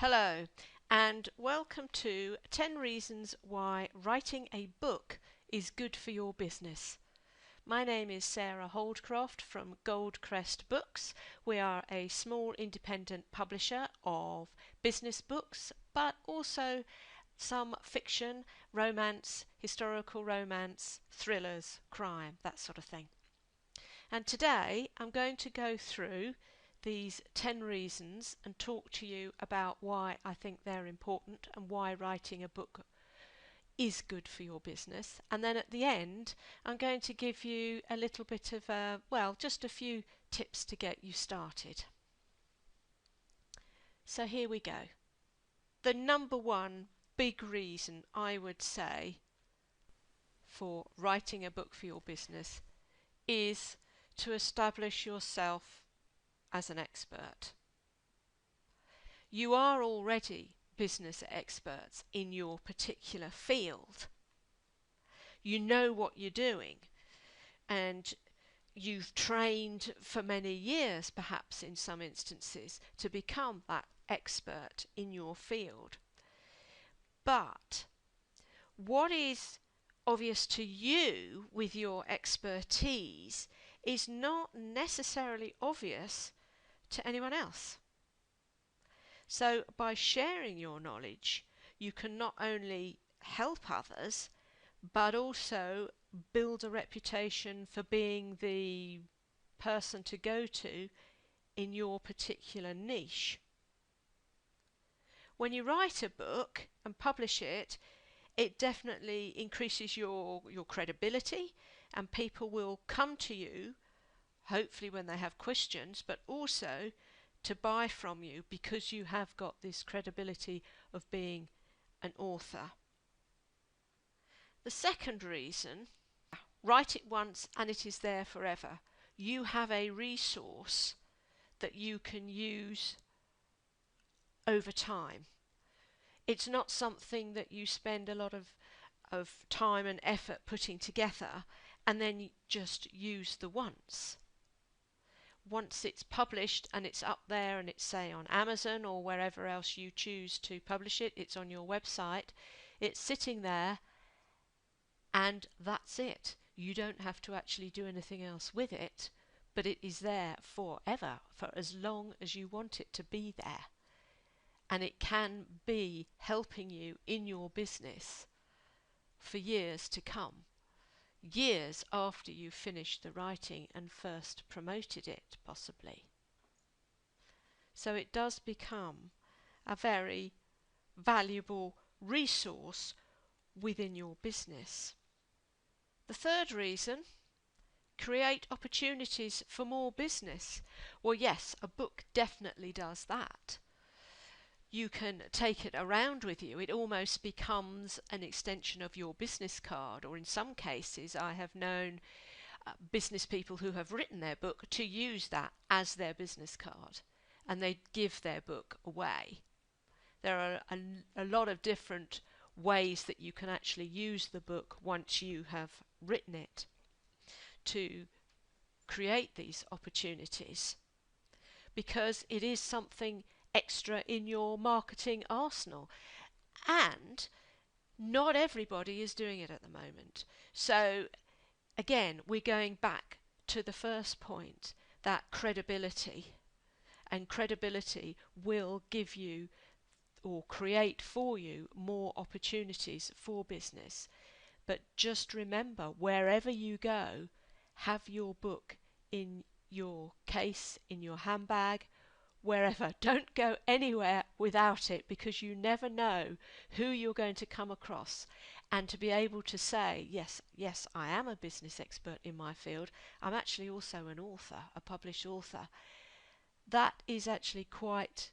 Hello, and welcome to 10 Reasons Why Writing a Book is Good for Your Business. My name is Sarah Holdcroft from Goldcrest Books. We are a small independent publisher of business books, but also some fiction, romance, historical romance, thrillers, crime, that sort of thing. And today I'm going to go through these 10 reasons and talk to you about why I think they're important and why writing a book is good for your business. And then at the end, I'm going to give you a little bit of just a few tips to get you started. So here we go. The number one big reason I would say for writing a book for your business is to establish yourself as an expert. You are already business experts in your particular field. You know what you're doing, and you've trained for many years, perhaps in some instances, to become that expert in your field. But what is obvious to you with your expertise is not necessarily obvious to anyone else. So by sharing your knowledge, you can not only help others, but also build a reputation for being the person to go to in your particular niche. When you write a book and publish it, it definitely increases your credibility, and people will come to you, hopefully when they have questions, but also to buy from you because you have got this credibility of being an author. The second reason, write it once and it is there forever. You have a resource that you can use over time. It's not something that you spend a lot of time and effort putting together and then you just use the once. Once it's published and it's up there and it's, say, on Amazon or wherever else you choose to publish it, it's on your website, it's sitting there, and that's it. You don't have to actually do anything else with it, but it is there forever, for as long as you want it to be there. And it can be helping you in your business for years to come. Years after you finished the writing and first promoted it, possibly. So it does become a very valuable resource within your business. The third reason, create opportunities for more business. Well, yes, a book definitely does that. You can take it around with you. It almost becomes an extension of your business card, or in some cases I have known business people who have written their book to use that as their business card, and they give their book away. There are a lot of different ways that you can actually use the book once you have written it to create these opportunities, because it is something extra in your marketing arsenal, and not everybody is doing it at the moment. So again, we're going back to the first point, that credibility, and credibility will give you or create for you more opportunities for business. But just remember, wherever you go, have your book in your case, in your handbag, wherever. Don't go anywhere without it, because you never know who you're going to come across. And to be able to say, yes, I am a business expert in my field, I'm actually also an author, a published author, that is actually quite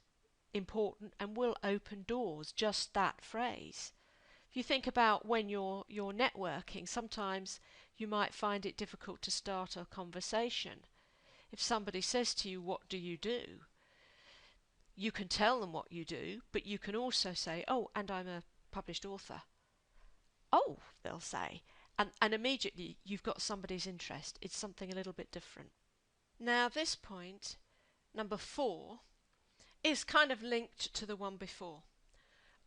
important and will open doors, just that phrase. If you think about when you're networking, sometimes you might find it difficult to start a conversation. If somebody says to you, "What do you do?" you can tell them what you do, but you can also say, "Oh, and I'm a published author." "Oh," they'll say, and immediately you've got somebody's interest. It's something a little bit different. Now this point, number 4, is kind of linked to the one before.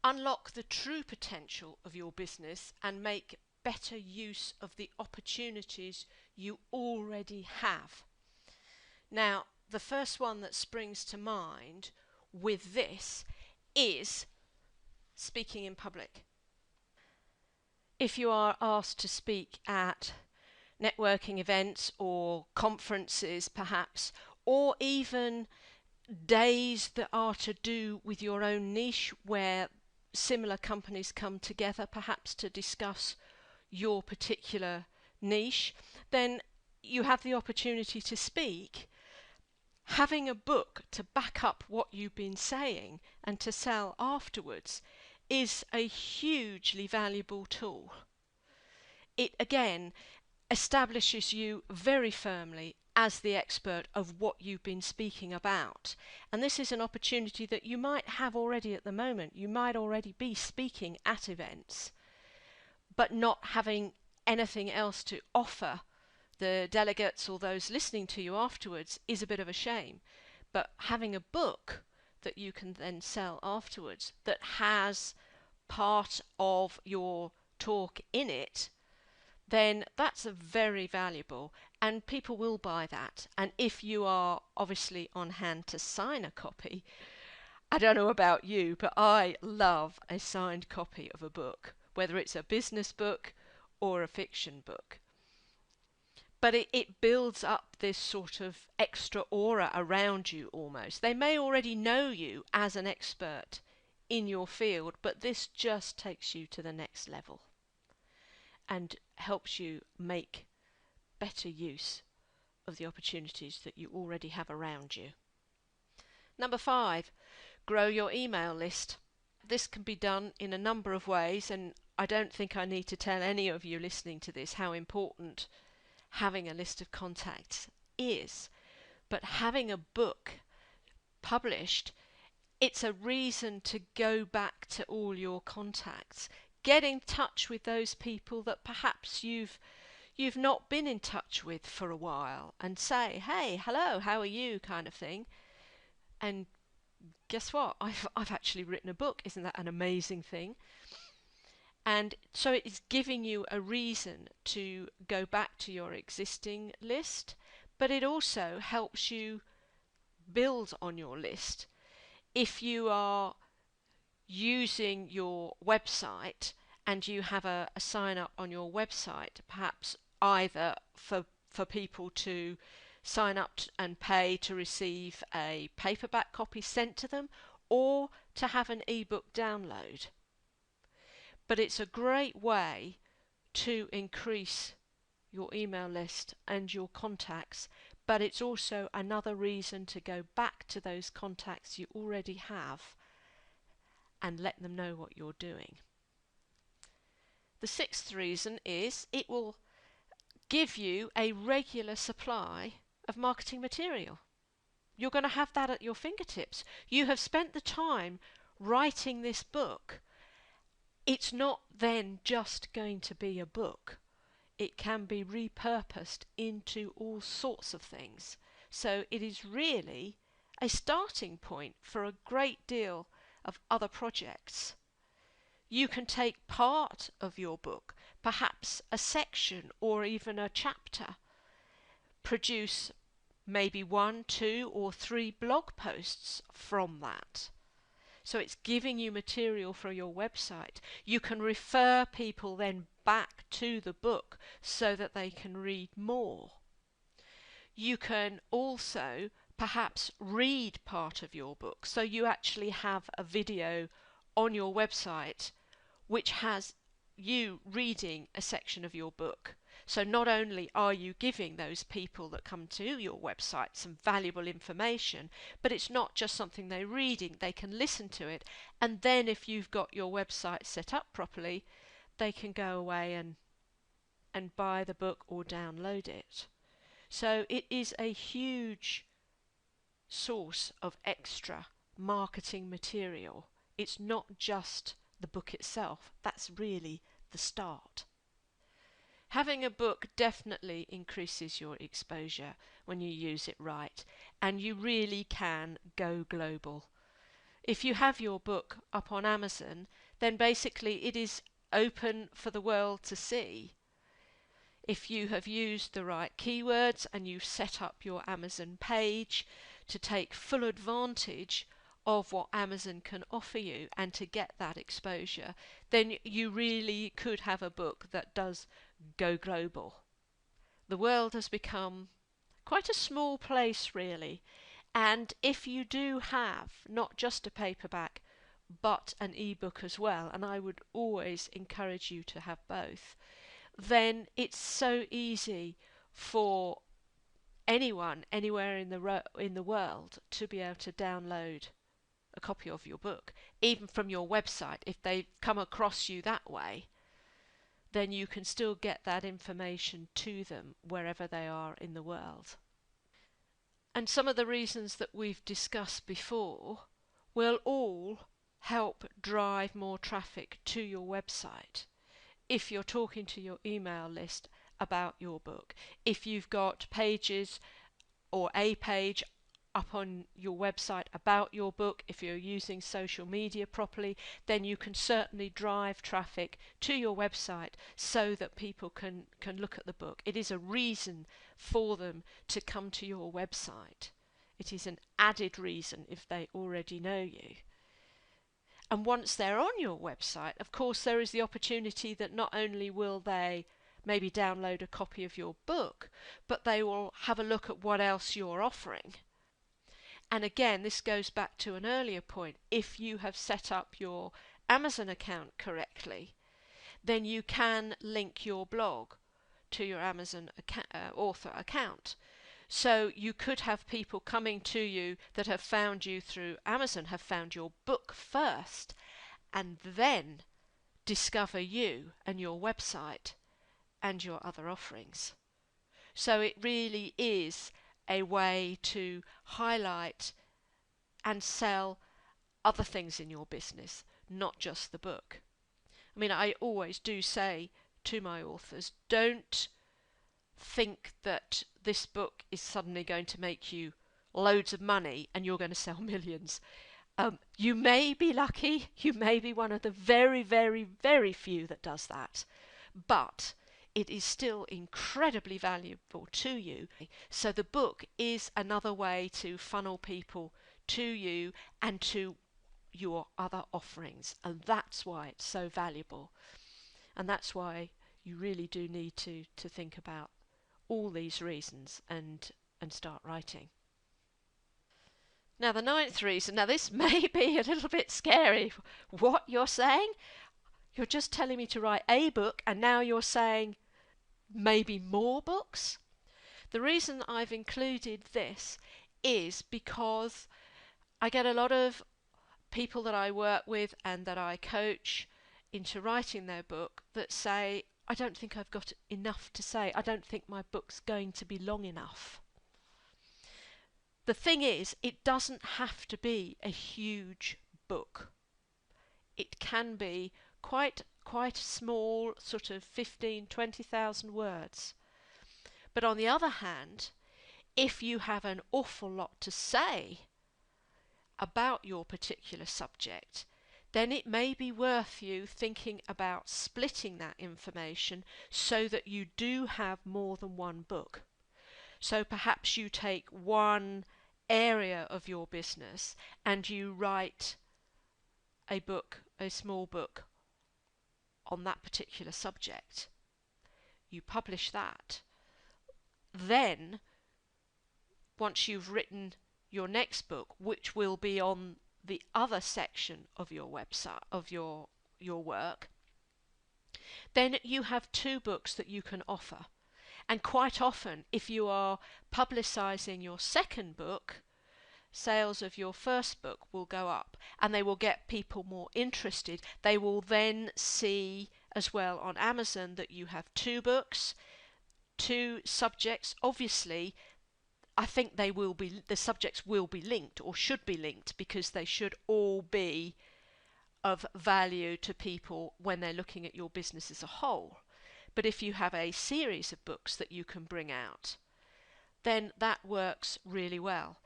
Unlock the true potential of your business and make better use of the opportunities you already have. Now, the first one that springs to mind with this is speaking in public. If you are asked to speak at networking events or conferences perhaps, or even days that are to do with your own niche where similar companies come together perhaps to discuss your particular niche, then you have the opportunity to speak. Having a book to back up what you've been saying and to sell afterwards is a hugely valuable tool. It again establishes you very firmly as the expert of what you've been speaking about. And this is an opportunity that you might have already at the moment. You might already be speaking at events, but not having anything else to offer the delegates or those listening to you afterwards is a bit of a shame. But having a book that you can then sell afterwards that has part of your talk in it, then that's a very valuable, and people will buy that. And if you are obviously on hand to sign a copy, I don't know about you, but I love a signed copy of a book, whether it's a business book or a fiction book. But it builds up this sort of extra aura around you almost. They may already know you as an expert in your field, but this just takes you to the next level and helps you make better use of the opportunities that you already have around you. Number 5, grow your email list. This can be done in a number of ways, and I don't think I need to tell any of you listening to this how important having a list of contacts is. But having a book published, it's a reason to go back to all your contacts. Get in touch with those people that perhaps you've not been in touch with for a while and say, hey, hello, how are you, kind of thing. And guess what? I've actually written a book. Isn't that an amazing thing? And so it is giving you a reason to go back to your existing list, but it also helps you build on your list. If you are using your website and you have a sign up on your website, perhaps either for people to sign up and pay to receive a paperback copy sent to them, or to have an ebook download. But it's a great way to increase your email list and your contacts, but it's also another reason to go back to those contacts you already have and let them know what you're doing. The 6th reason is it will give you a regular supply of marketing material. You're going to have that at your fingertips. You have spent the time writing this book. It's not then just going to be a book. It can be repurposed into all sorts of things. So it is really a starting point for a great deal of other projects. You can take part of your book, perhaps a section or even a chapter, produce maybe 1, 2 or 3 blog posts from that. So it's giving you material for your website. You can refer people then back to the book so that they can read more. You can also perhaps read part of your book. So you actually have a video on your website which has you reading a section of your book. So not only are you giving those people that come to your website some valuable information, but it's not just something they're reading. They can listen to it, and then if you've got your website set up properly, they can go away and buy the book or download it. So it is a huge source of extra marketing material. It's not just the book itself. That's really the start. Having a book definitely increases your exposure when you use it right, and you really can go global If you have your book up on Amazon, then basically it is open for the world to see. If you have used the right keywords and you've set up your Amazon page to take full advantage of what Amazon can offer you and to get that exposure, then you really could have a book that does go global. The world has become quite a small place, really. And if you do have not just a paperback but an ebook as well, and I would always encourage you to have both, then it's so easy for anyone anywhere in the world to be able to download a copy of your book, even from your website. If they come across you that way, then you can still get that information to them wherever they are in the world. And some of the reasons that we've discussed before will all help drive more traffic to your website. If you're talking to your email list about your book, if you've got pages or a page up on your website about your book, if you're using social media properly, then you can certainly drive traffic to your website so that people can look at the book. It is a reason for them to come to your website. It is an added reason if they already know you. And once they're on your website, of course, there is the opportunity that not only will they maybe download a copy of your book, but they will have a look at what else you're offering. And again, this goes back to an earlier point. If you have set up your Amazon account correctly, then you can link your blog to your Amazon author account. So you could have people coming to you that have found you through Amazon, have found your book first, and then discover you and your website and your other offerings. So it really is a way to highlight and sell other things in your business, not just the book. I mean, I always do say to my authors, don't think that this book is suddenly going to make you loads of money and you're going to sell millions. You may be lucky, you may be one of the very, very, very few that does that, but it is still incredibly valuable to you. So the book is another way to funnel people to you and to your other offerings, and that's why it's so valuable. And that's why you really do need to think about all these reasons and start writing. Now the ninth reason, now this may be a little bit scary. What, you're saying? You're just telling me to write a book and now you're saying maybe more books? The reason I've included this is because I get a lot of people that I work with and that I coach into writing their book that say, I don't think I've got enough to say. I don't think my book's going to be long enough. The thing is, it doesn't have to be a huge book. It can be quite small, sort of 15,000-20,000 words. But on the other hand, if you have an awful lot to say about your particular subject, then it may be worth you thinking about splitting that information so that you do have more than one book. So perhaps you take one area of your business and you write a book, a small book on that particular subject. You publish that. Then, once you've written your next book, which will be on the other section of your website, of your work, then you have two books that you can offer. And quite often, if you are publicising your second book, sales of your first book will go up and they will get people more interested. They will then see as well on Amazon that you have two books, two subjects. Obviously, I think the subjects will be linked or should be linked because they should all be of value to people when they're looking at your business as a whole. But if you have a series of books that you can bring out, then that works really well.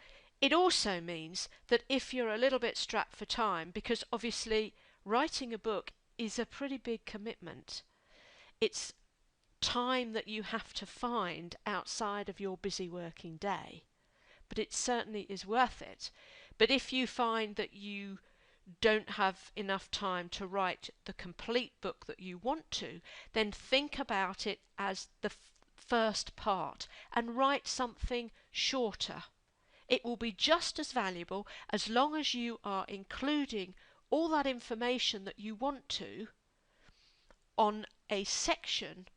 It also means that if you're a little bit strapped for time, because obviously writing a book is a pretty big commitment, it's time that you have to find outside of your busy working day, but it certainly is worth it. But if you find that you don't have enough time to write the complete book that you want to, then think about it as the first part and write something shorter. It will be just as valuable as long as you are including all that information that you want to on a section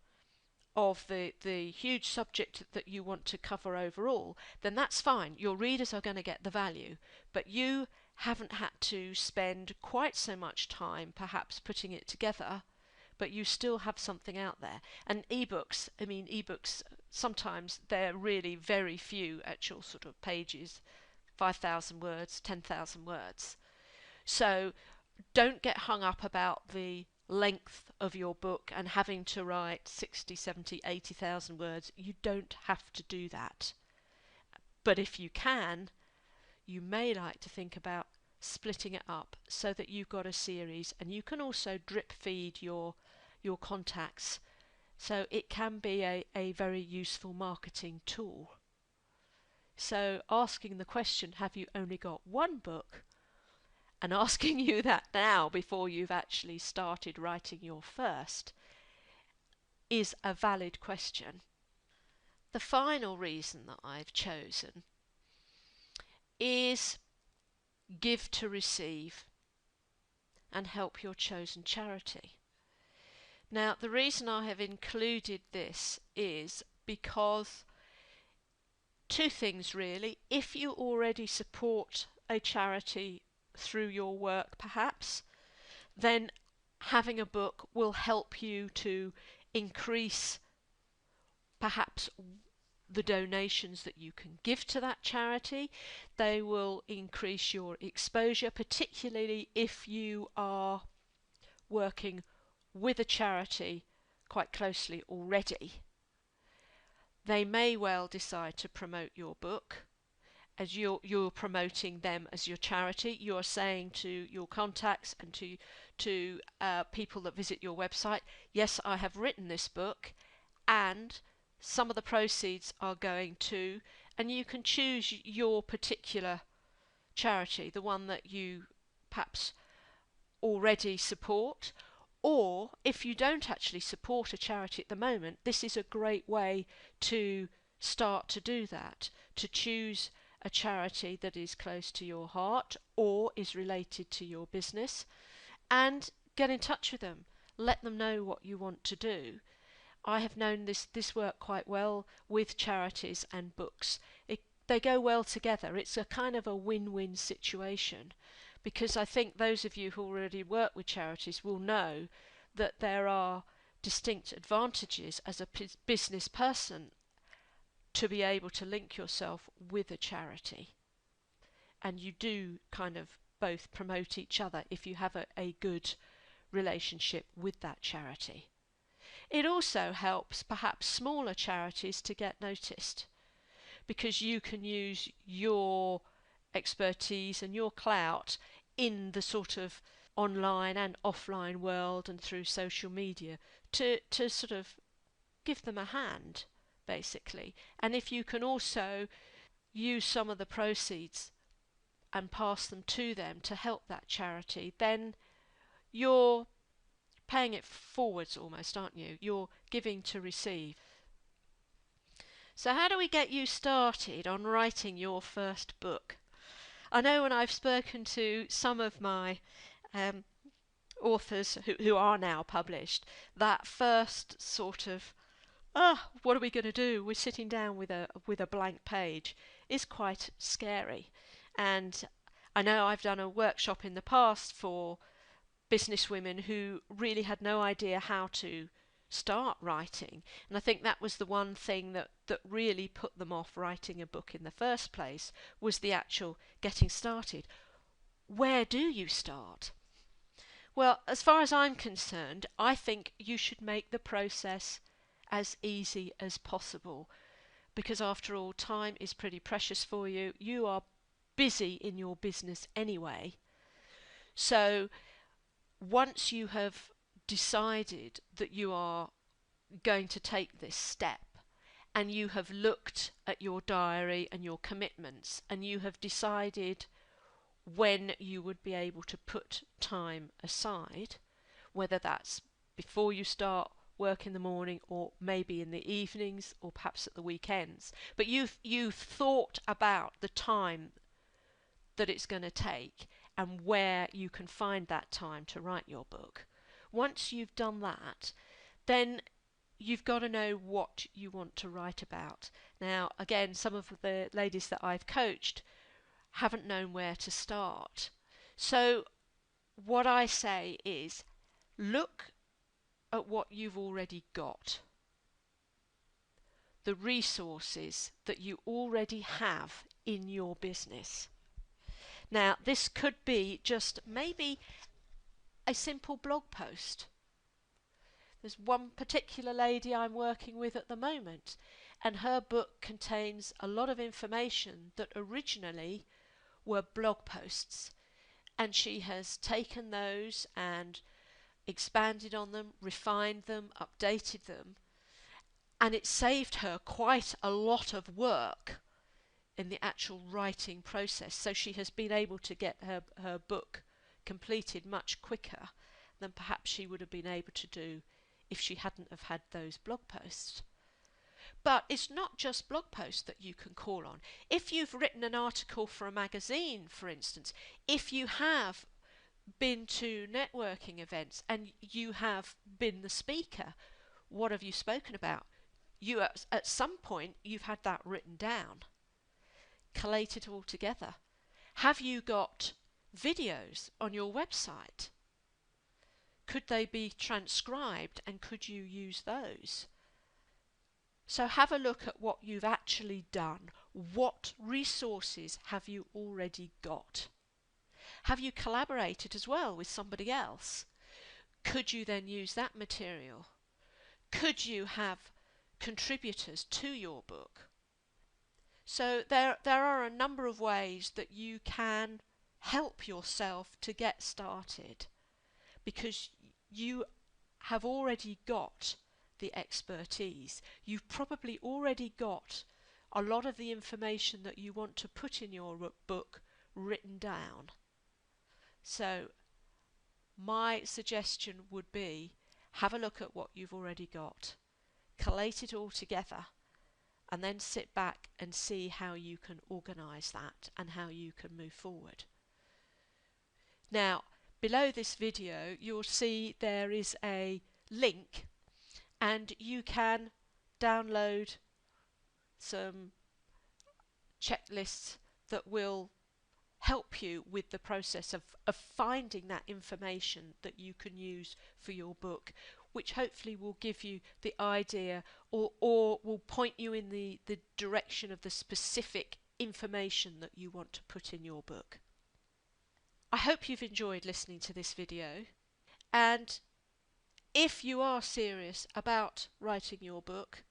of the huge subject that you want to cover overall, then that's fine. Your readers are going to get the value, but you haven't had to spend quite so much time perhaps putting it together, but you still have something out there. And ebooks, I mean, ebooks, sometimes they're really very few actual sort of pages, 5,000 words, 10,000 words. So don't get hung up about the length of your book and having to write 60, 70, 80,000 words. You don't have to do that. But if you can, you may like to think about splitting it up so that you've got a series, and you can also drip feed your contacts. So it can be a very useful marketing tool. So asking the question, have you only got one book? And asking you that now before you've actually started writing your first is a valid question. The final reason that I've chosen is give to receive and help your chosen charity. Now, the reason I have included this is because two things really. If you already support a charity through your work perhaps, then having a book will help you to increase perhaps the donations that you can give to that charity. They will increase your exposure, particularly if you are working with a charity quite closely already. They may well decide to promote your book as you're promoting them as your charity. You're saying to your contacts and to people that visit your website, yes, I have written this book, and some of the proceeds are going to, and you can choose your particular charity, the one that you perhaps already support. Or if you don't actually support a charity at the moment, this is a great way to start to do that, to choose a charity that is close to your heart or is related to your business, and get in touch with them. Let them know what you want to do. I have known this work quite well with charities and books. They go well together. It's a kind of a win-win situation, because I think those of you who already work with charities will know that there are distinct advantages as a business person to be able to link yourself with a charity. And you do kind of both promote each other if you have a good relationship with that charity. It also helps perhaps smaller charities to get noticed, because you can use your expertise and your clout in the sort of online and offline world and through social media to sort of give them a hand, basically. And if you can also use some of the proceeds and pass them to them to help that charity, then you're paying it forwards almost, aren't you? You're giving to receive. So how do we get you started on writing your first book? I know when I've spoken to some of my authors who are now published, that first sort of, what are we going to do? We're sitting down with a blank page, is quite scary. And I know I've done a workshop in the past for businesswomen who really had no idea how to start writing, and I think that was the one thing that really put them off writing a book in the first place, was the actual getting started. Where do you start? Well, as far as I'm concerned, I think you should make the process as easy as possible, because after all, time is pretty precious for you. You are busy in your business anyway. So once you have decided that you are going to take this step, and you have looked at your diary and your commitments, and you have decided when you would be able to put time aside, whether that's before you start work in the morning or maybe in the evenings or perhaps at the weekends, but you've thought about the time that it's going to take and where you can find that time to write your book. Once you've done that, then you've got to know what you want to write about. Now, again, some of the ladies that I've coached haven't known where to start. So what I say is, look at what you've already got, the resources that you already have in your business. Now, this could be just maybe a simple blog post. There's one particular lady I'm working with at the moment, and her book contains a lot of information that originally were blog posts, and she has taken those and expanded on them, refined them, updated them, and it saved her quite a lot of work in the actual writing process. So she has been able to get her book completed much quicker than perhaps she would have been able to do if she hadn't have had those blog posts. But it's not just blog posts that you can call on. If you've written an article for a magazine, for instance, if you have been to networking events and you have been the speaker, what have you spoken about? You at some point you've had that written down. Collate it all together. Have you got videos on your website? Could they be transcribed and could you use those? So have a look at what you've actually done. What resources have you already got? Have you collaborated as well with somebody else? Could you then use that material? Could you have contributors to your book? So there are a number of ways that you can help yourself to get started, because you have already got the expertise. You've probably already got a lot of the information that you want to put in your book written down. So my suggestion would be, have a look at what you've already got, collate it all together, and then sit back and see how you can organise that and how you can move forward. Now, below this video you'll see there is a link, and you can download some checklists that will help you with the process of finding that information that you can use for your book, which hopefully will give you the idea or will point you in the direction of the specific information that you want to put in your book. I hope you've enjoyed listening to this video, and if you are serious about writing your book,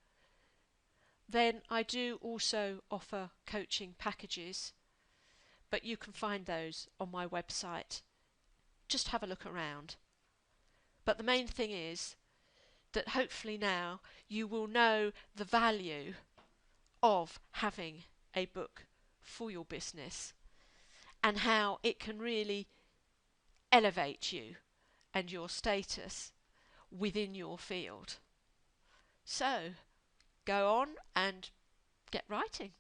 then I do also offer coaching packages, but you can find those on my website. Just have a look around. But the main thing is that hopefully now you will know the value of having a book for your business and how it can really elevate you and your status within your field. So go on and get writing.